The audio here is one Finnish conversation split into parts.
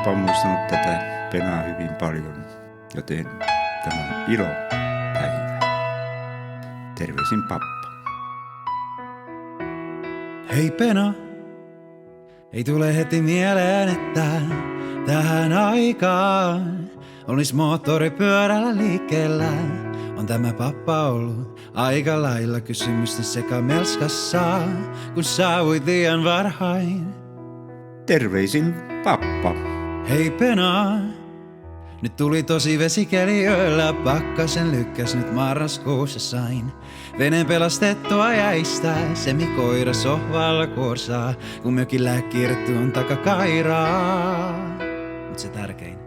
Pappa on muistanut tätä penaa hyvin paljon, joten tämä on ilopäivä. Terveisin pappa. Hei Pena, ei tule heti mieleen, että tähän aikaan olis moottoripyörällä liikkeellä. On tämä pappa ollut aika lailla kysymysten sekamelskassa, kun saavuit liian varhain. Terveisin pappa. Hei Pena, nyt tuli tosi vesikeli yöllä, pakkasen lykkäs nyt marraskuussa sain. Veneen pelastettua jäistä, semikoira sohvalla korsaa, kun mökillä kirttu on takakairaa. Mut se tärkein.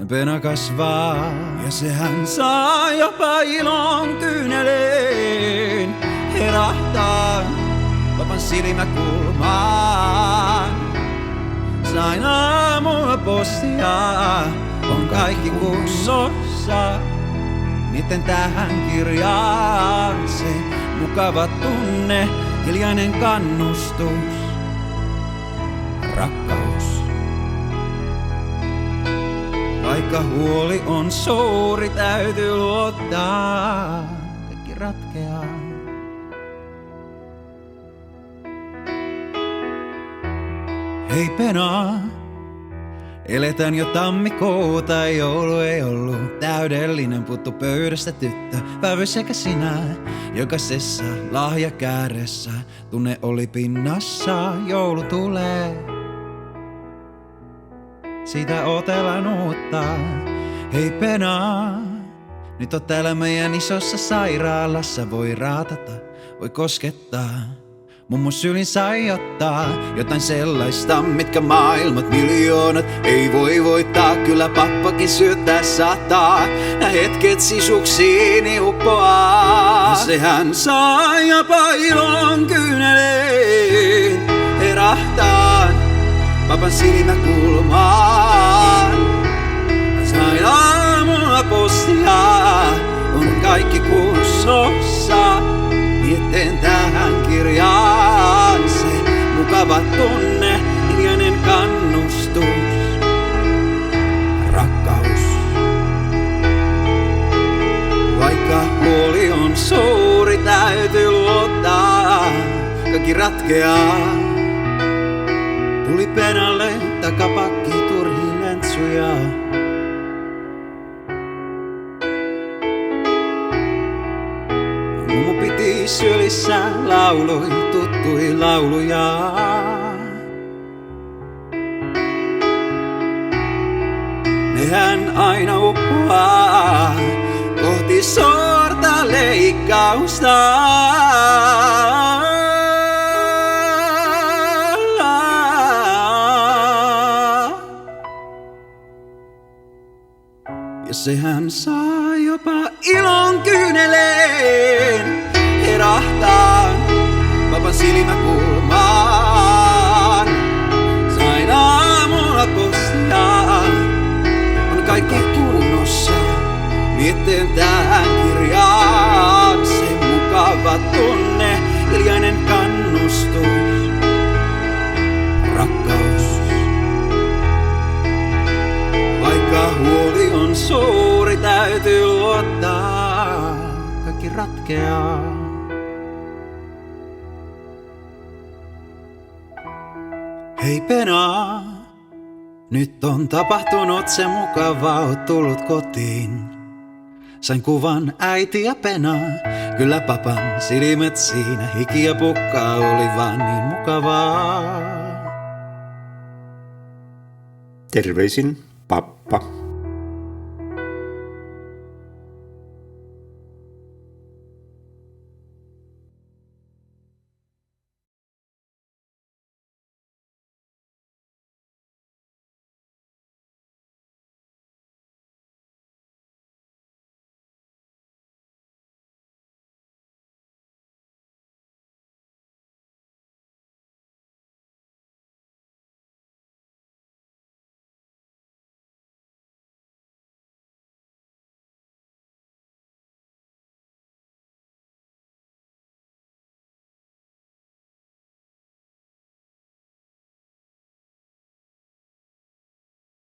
Pena kasvaa ja sehän saa jopa ilon kyyneleen. Herahtaa papan silmäkulmaan. Sain aamulla postia, on kaikki kunnossa. Miten tähän kirjaan se mukava tunne, hiljainen kannustus, rakkaus. Vaikka huoli on suuri, täytyy luottaa, kaikki ratkeaa. Hei Pena, eletään jo tammikuuta, joulu ei ollut täydellinen, puttu pöydästä tyttö, päivä sekä sinä. Jokaisessa lahjakääressä tunne oli pinnassa, joulu tulee. Siitä otellaan uutta. Hei Pena, nyt on täällä meidän isossa sairaalassa, voi raatata, voi koskettaa. Mummo sylin sai ottaa jotain sellaista, mitkä maailmat miljoonat ei voi voittaa. Kyllä pappakin syöttää sataa, nää hetket sisuksiini uppoaa. Sehän saa jopa ilon kyyneleen, herahtaa papan silmäkulmaan. Sain aamulla postia, on kaikki kunnossa. Mietin tähän kirjaan se mukava tunne, hiljainen kannustus, rakkaus. Vaikka huoli on suuri, täytyy luottaa, kaikki ratkeaa. Tuli Penalle takapakki turhiin lentsuja. Mummo piti sylissä, lauloi tuttui lauluja. Nehän aina uppoaa kohti sorta leikkausta. Ja sehän saa jopa ilon kyyneleen, herahtaa papan silmäkulmaan. Sain aamulla postia, on kaikki kunnossa. Mietin tähän kirjaan se mukava tunne, hiljainen kannustus, rakkaus. Vaikka huoli on suuri, täytyy luottaa, kaikki ratkeaa. Hei Pena, nyt on tapahtunut se mukavaa, oot tullut kotiin. Sain kuvan äiti ja Pena, kyllä papan silmät siinä, hiki ja pukka oli vaan niin mukavaa. Terveisin pappa.